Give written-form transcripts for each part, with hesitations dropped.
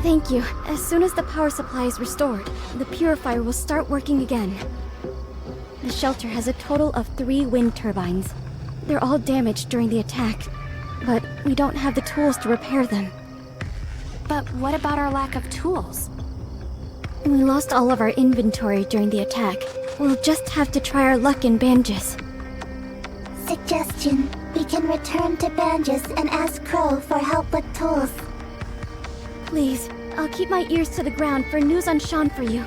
Thank you. As soon as the power supply is restored, the purifier will start working again. The shelter has a total of 3 wind turbines. They're all damaged during the attack, but we don't have the tools to repair them. But what about our lack of tools? We lost all of our inventory during the attack. We'll just have to try our luck in Banjus. Suggestion. We can return to Banjus and ask Crow for help with tools. Please, I'll keep my ears to the ground for news on Sean for you.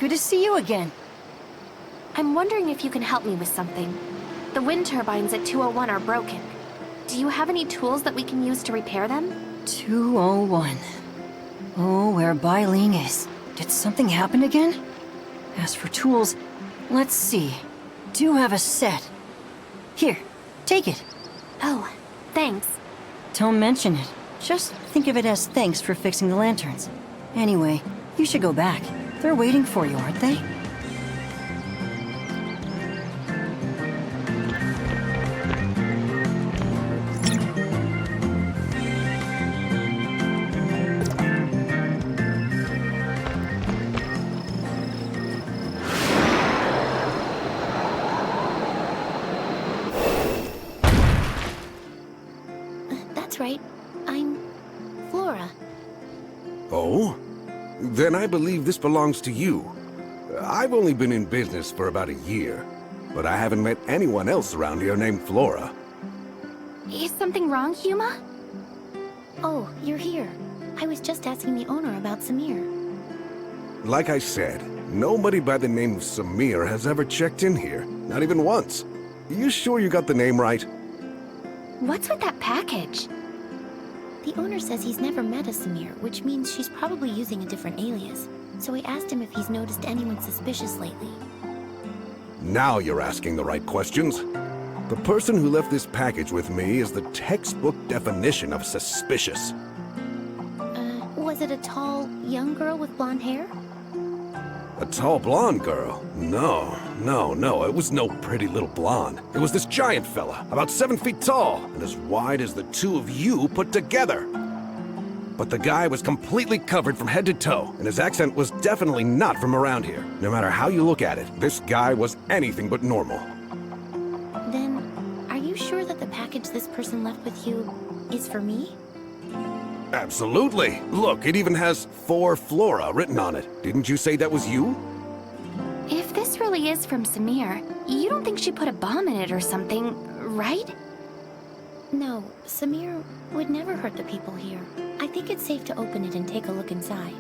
good to see you again. I'm wondering if you can help me with something. The wind turbines at 201 are broken. Do you have any tools that we can use to repair them? 201. Oh, where Bai Ling is. Did something happen again? As for tools, let's see. Do have a set. Here, take it. Oh, thanks. Don't mention it. Just think of it as thanks for fixing the lanterns. Anyway, you should go back. They're waiting for you, aren't they? That's right. I'm Flora. Oh? Then I believe this belongs to you. I've only been in business for about a year, but I haven't met anyone else around here named Flora. Is something wrong, Huma? Oh, you're here. I was just asking the owner about Samir. Like I said, nobody by the name of Samir has ever checked in here, not even once. You sure you got the name right? What's with that package? The owner says he's never met a Samir, which means she's probably using a different alias. So I asked him if he's noticed anyone suspicious lately. Now you're asking the right questions. The person who left this package with me is the textbook definition of suspicious. Was it a tall, young girl with blonde hair? A tall blonde girl? No. It was no pretty little blonde. It was this giant fella, about 7 feet tall, and as wide as the two of you put together. But the guy was completely covered from head to toe, and his accent was definitely not from around here. No matter how you look at it, this guy was anything but normal. Then, are you sure that the package this person left with you is for me? Absolutely. Look, it even has "For Flora" written on it. Didn't you say that was you? If this really is from Samir, you don't think she put a bomb in it or something, right? No, Samir would never hurt the people here. I think it's safe to open it and take a look inside.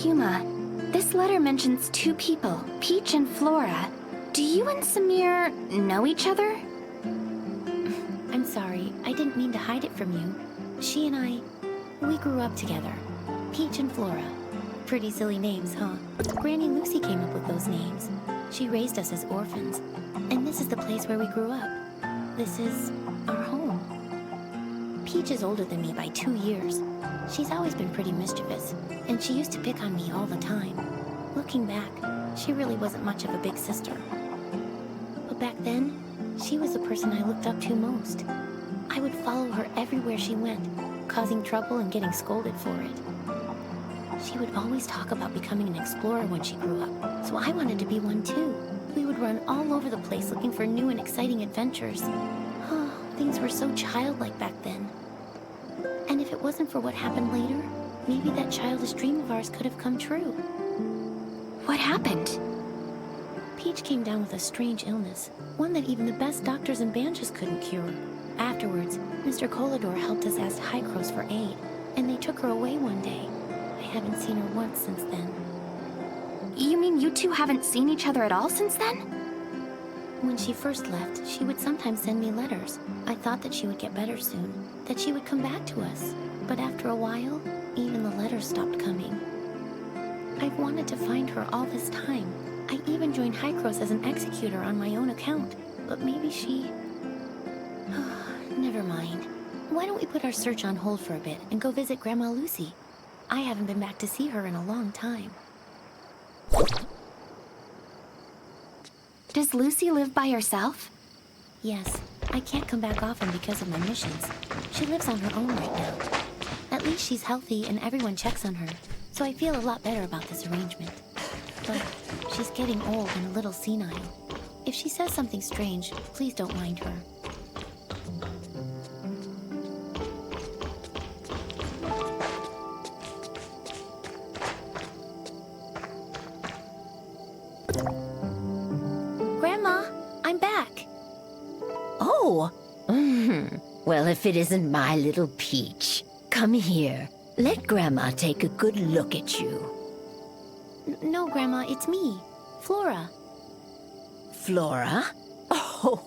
Huma, this letter mentions two people, Peach and Flora. Do you and Samir know each other? I'm sorry, I didn't mean to hide it from you. She and we grew up together. Peach and Flora. Pretty silly names, huh? Granny Lucy came up with those names. She raised us as orphans. And this is the place where we grew up. This is our home. Peach is older than me by 2 years. She's always been pretty mischievous, and she used to pick on me all the time. Looking back, she really wasn't much of a big sister. But back then, she was the person I looked up to most. I would follow her everywhere she went, causing trouble and getting scolded for it. She would always talk about becoming an explorer when she grew up, so I wanted to be one too. We would run all over the place looking for new and exciting adventures. Oh, things were so childlike back then. And if it wasn't for what happened later, maybe that childish dream of ours could have come true. What happened? Peach came down with a strange illness, one that even the best doctors and Banjas couldn't cure. Afterwards, Mr. Colador helped us ask Hycros for aid, and they took her away one day. I haven't seen her once since then. You mean you two haven't seen each other at all since then? When she first left, she would sometimes send me letters. I thought that she would get better soon, that she would come back to us. But after a while, even the letters stopped coming. I've wanted to find her all this time. I even joined Hycros as an executor on my own account. But maybe she... Never mind. Why don't we put our search on hold for a bit and go visit Grandma Lucy? I haven't been back to see her in a long time. Does Lucy live by herself? Yes, I can't come back often because of my missions. She lives on her own right now. At least she's healthy and everyone checks on her, so I feel a lot better about this arrangement. But she's getting old and a little senile. If she says something strange, please don't mind her. Grandma, I'm back. Oh! Well, if it isn't my little Peach. Come here. Let Grandma take a good look at you. No, Grandma, it's me, Flora. Flora? Oh,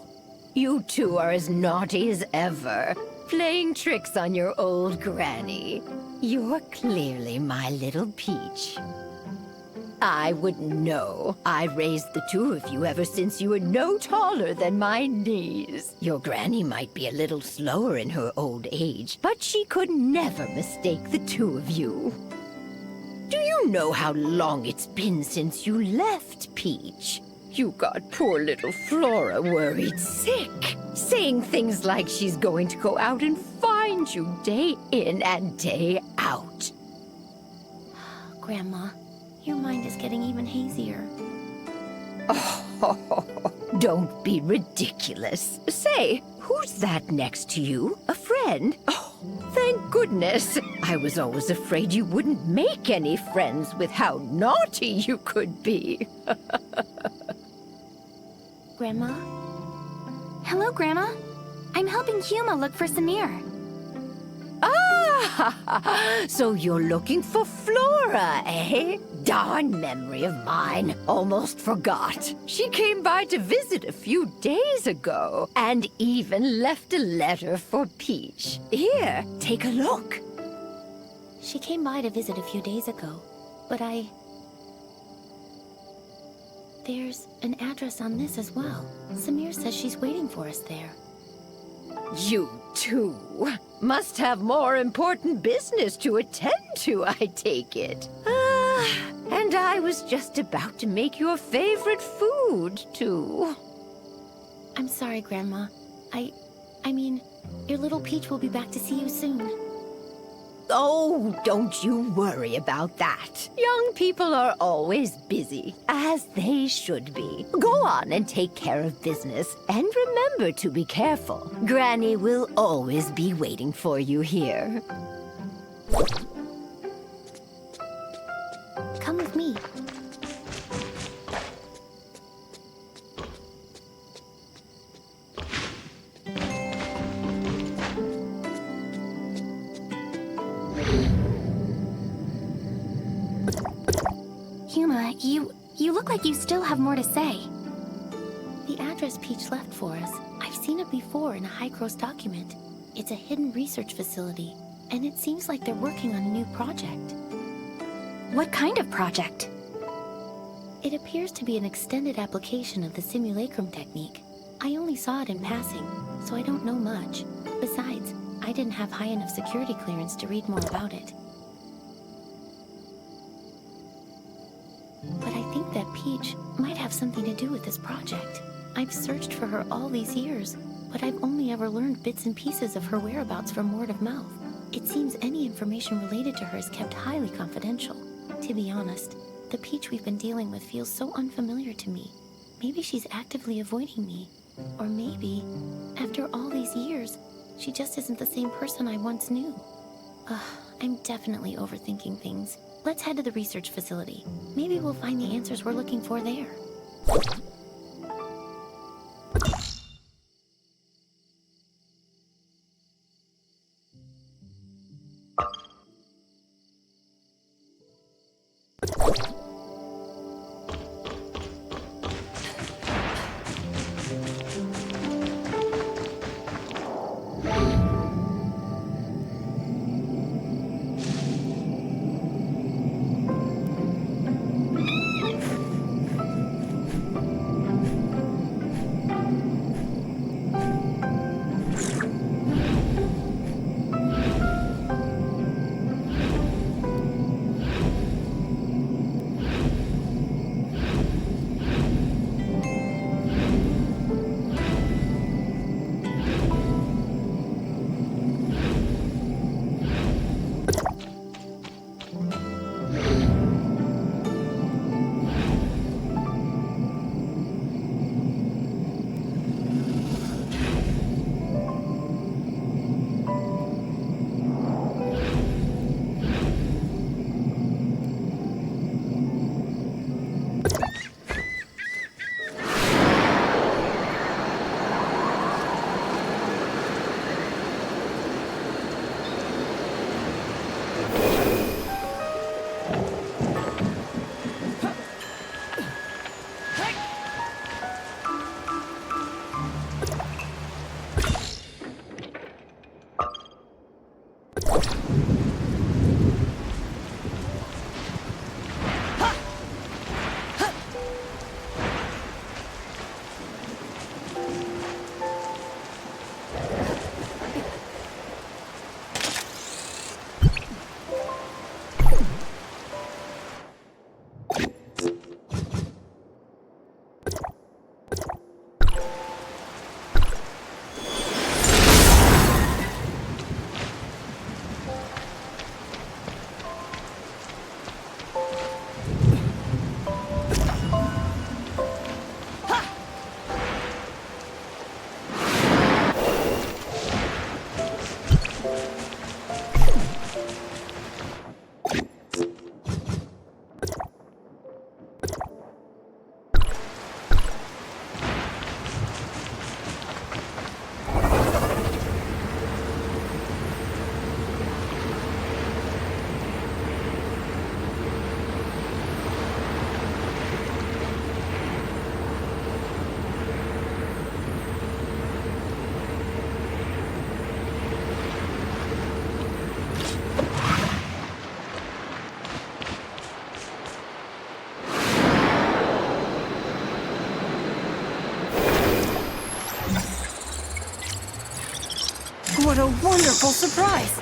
you two are as naughty as ever, playing tricks on your old granny. You're clearly my little Peach. I wouldn't know. I raised the two of you ever since you were no taller than my knees. Your granny might be a little slower in her old age, but she could never mistake the two of you. Do you know how long it's been since you left, Peach? You got poor little Flora worried sick, saying things like she's going to go out and find you day in and day out. Grandma, your mind is getting even hazier. Oh, don't be ridiculous. Say, who's that next to you? A friend? Oh, thank goodness. I was always afraid you wouldn't make any friends with how naughty you could be. Grandma? Hello, Grandma. I'm helping Huma look for Samir. Ah, so you're looking for Flora, eh? Darn memory of mine. Almost forgot. She came by to visit a few days ago, and even left a letter for Peach. Here, take a look. She came by to visit a few days ago, but There's an address on this as well. Samir says she's waiting for us there. You two must have more important business to attend to, I take it. And I was just about to make your favorite food, too. I'm sorry, Grandma. I mean, your little Peach will be back to see you soon. Oh, don't you worry about that. Young people are always busy, as they should be. Go on and take care of business, and remember to be careful. Granny will always be waiting for you here. Come with me. Huma, you look like you still have more to say. The address Peach left for us, I've seen it before in a high-gross document. It's a hidden research facility, and it seems like they're working on a new project. What kind of project? It appears to be an extended application of the simulacrum technique. I only saw it in passing, so I don't know much. Besides, I didn't have high enough security clearance to read more about it. But I think that Peach might have something to do with this project. I've searched for her all these years, but I've only ever learned bits and pieces of her whereabouts from word of mouth. It seems any information related to her is kept highly confidential. To be honest, the Peach we've been dealing with feels so unfamiliar to me. Maybe she's actively avoiding me. Or maybe, after all these years, she just isn't the same person I once knew. I'm definitely overthinking things. Let's head to the research facility. Maybe we'll find the answers we're looking for there. What a wonderful surprise!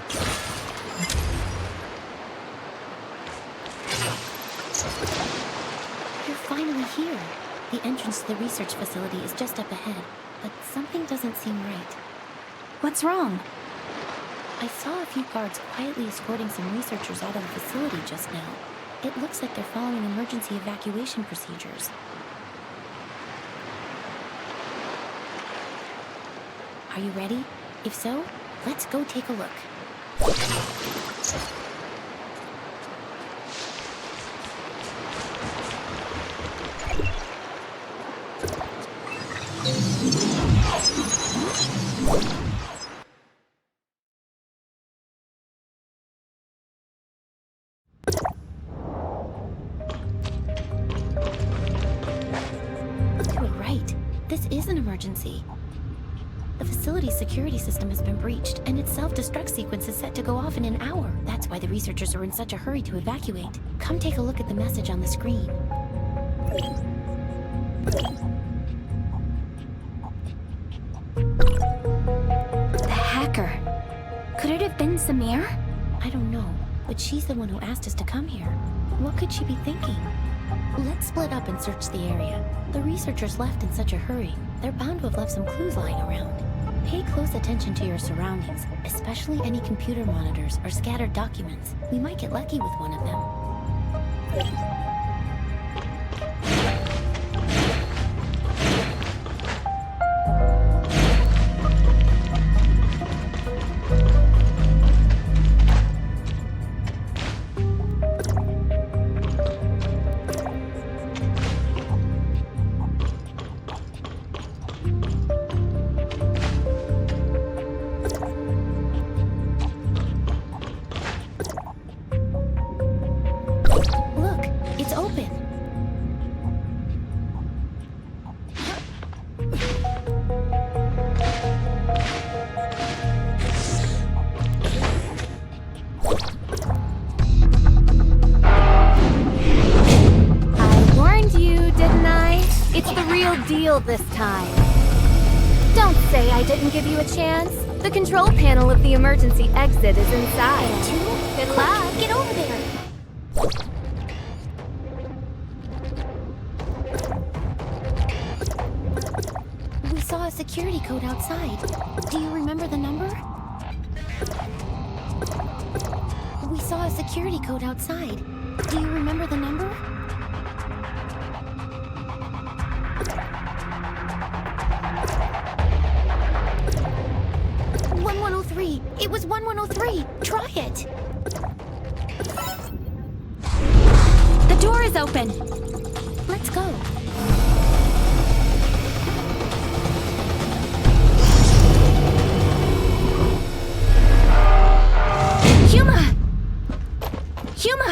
You're finally here. The entrance to the research facility is just up ahead, but something doesn't seem right. What's wrong? I saw a few guards quietly escorting some researchers out of the facility just now. It looks like they're following emergency evacuation procedures. Are you ready? If so, let's go take a look. You were right. This is an emergency. The facility's security system has been breached, and its self-destruct sequence is set to go off in an hour. That's why the researchers are in such a hurry to evacuate. Come take a look at the message on the screen. The hacker. Could it have been Samir? I don't know, but she's the one who asked us to come here. What could she be thinking? Let's split up and search the area. The researchers left in such a hurry. They're bound to have left some clues lying around. Pay close attention to your surroundings, especially any computer monitors or scattered documents. We might get lucky with one of them. Look, it's open. I warned you, didn't I? It's the real deal this time. Don't say I didn't give you a chance. The control panel of the emergency exit is inside. Good luck. Get over there. We saw a security code outside. Do you remember the number? We saw a security code outside. Do you remember the number? It was 1103. Try it. The door is open. Let's go. Huma! Huma!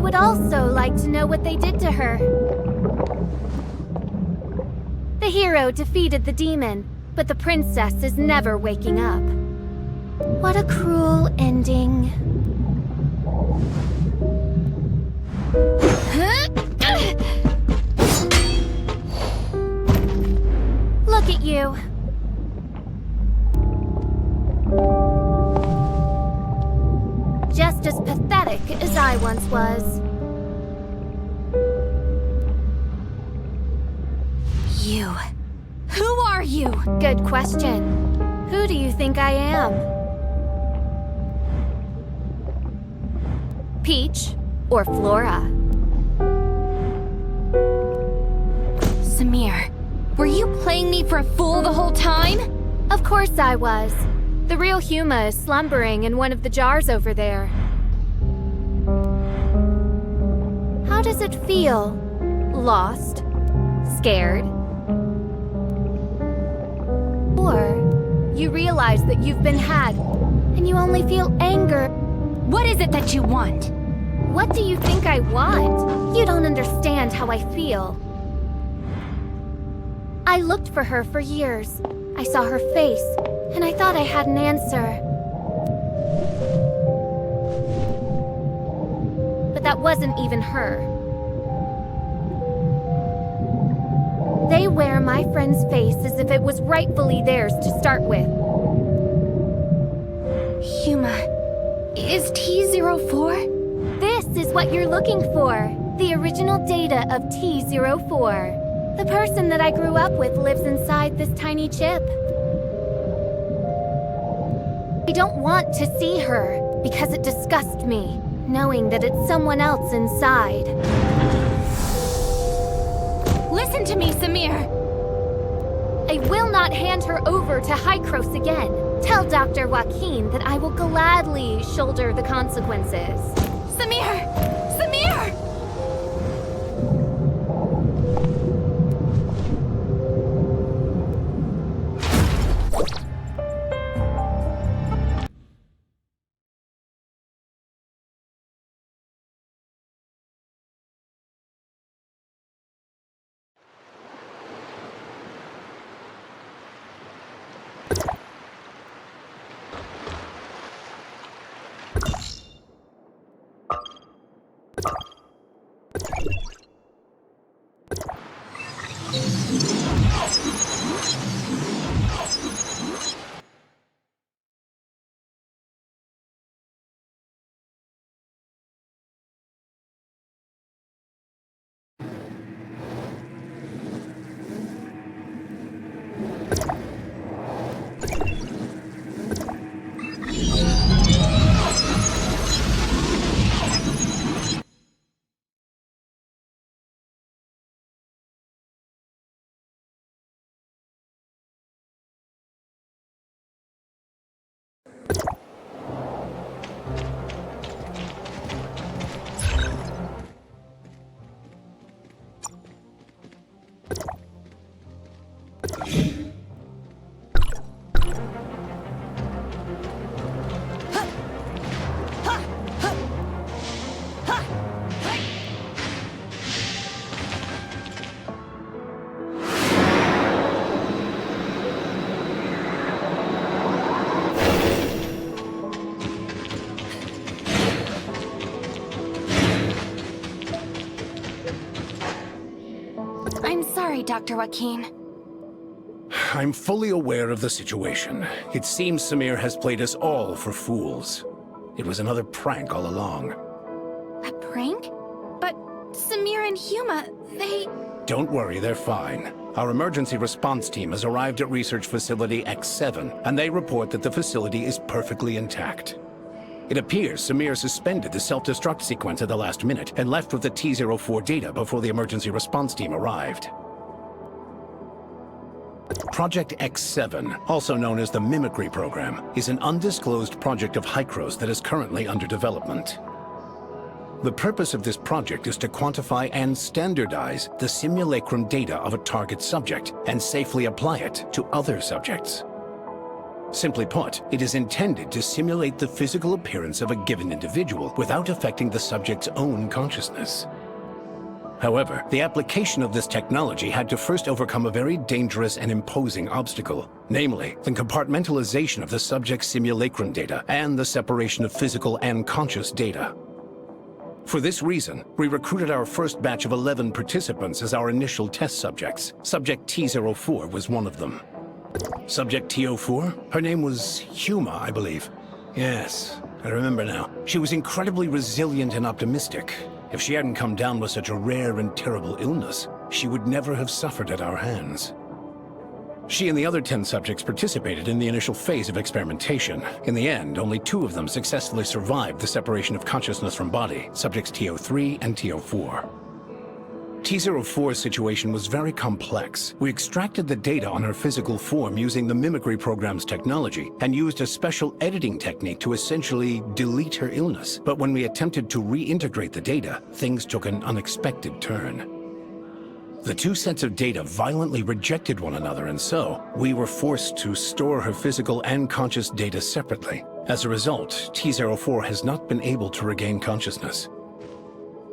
would also like to know what they did to her. The hero defeated the demon, but the princess is never waking up. What a cruel ending. Look at you. Just as pathetic as I once was. You. Who are you? Good question. Who do you think I am? Peach or Flora? Samir, were you playing me for a fool the whole time? Of course I was. The real Huma is slumbering in one of the jars over there. How does it feel? Lost? Scared? Or you realize that you've been had, and you only feel anger. What is it that you want? What do you think I want? You don't understand how I feel. I looked for her for years. I saw her face, and I thought I had an answer. But that wasn't even her. They wear my friend's face as if it was rightfully theirs to start with. Huma, is T04? This is what you're looking for. The original data of T04. The person that I grew up with lives inside this tiny chip. I don't want to see her because it disgusts me, knowing that it's someone else inside. Listen to me, Samir! I will not hand her over to Hykros again. Tell Dr. Joaquin that I will gladly shoulder the consequences. Samir! Samir! I'm sorry, Dr. Joaquin. I'm fully aware of the situation. It seems Samir has played us all for fools. It was another prank all along. A prank? But Samir and Huma, they... Don't worry, they're fine. Our emergency response team has arrived at Research Facility X7, and they report that the facility is perfectly intact. It appears Samir suspended the self-destruct sequence at the last minute and left with the T04 data before the emergency response team arrived. Project X7, also known as the Mimicry Program, is an undisclosed project of Hykros that is currently under development. The purpose of this project is to quantify and standardize the simulacrum data of a target subject and safely apply it to other subjects. Simply put, it is intended to simulate the physical appearance of a given individual without affecting the subject's own consciousness. However, the application of this technology had to first overcome a very dangerous and imposing obstacle, namely, the compartmentalization of the subject's simulacrum data and the separation of physical and conscious data. For this reason, we recruited our first batch of 11 participants as our initial test subjects. Subject T04 was one of them. Subject T04? Her name was Huma, I believe. Yes, I remember now. She was incredibly resilient and optimistic. If she hadn't come down with such a rare and terrible illness, she would never have suffered at our hands. She and the other 10 subjects participated in the initial phase of experimentation. In the end, only 2 of them successfully survived the separation of consciousness from body, subjects T03 and T04. T04's situation was very complex. We extracted the data on her physical form using the mimicry program's technology and used a special editing technique to essentially delete her illness. But when we attempted to reintegrate the data, things took an unexpected turn. The 2 sets of data violently rejected one another, and so we were forced to store her physical and conscious data separately. As a result, T04 has not been able to regain consciousness.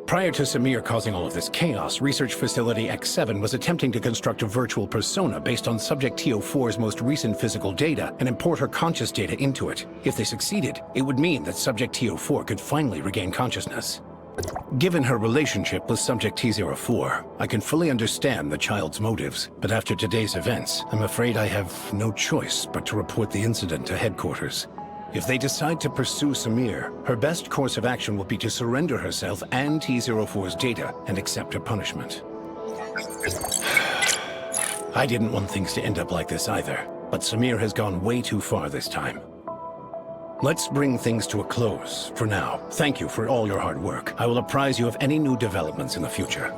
Prior to Samir causing all of this chaos, Research Facility X7 was attempting to construct a virtual persona based on Subject T04's most recent physical data and import her conscious data into it. If they succeeded, it would mean that Subject T04 could finally regain consciousness. Given her relationship with Subject T04, I can fully understand the child's motives, but after today's events, I'm afraid I have no choice but to report the incident to headquarters. If they decide to pursue Samir, her best course of action will be to surrender herself and T04's data and accept her punishment. I didn't want things to end up like this either, but Samir has gone way too far this time. Let's bring things to a close for now. Thank you for all your hard work. I will apprise you of any new developments in the future.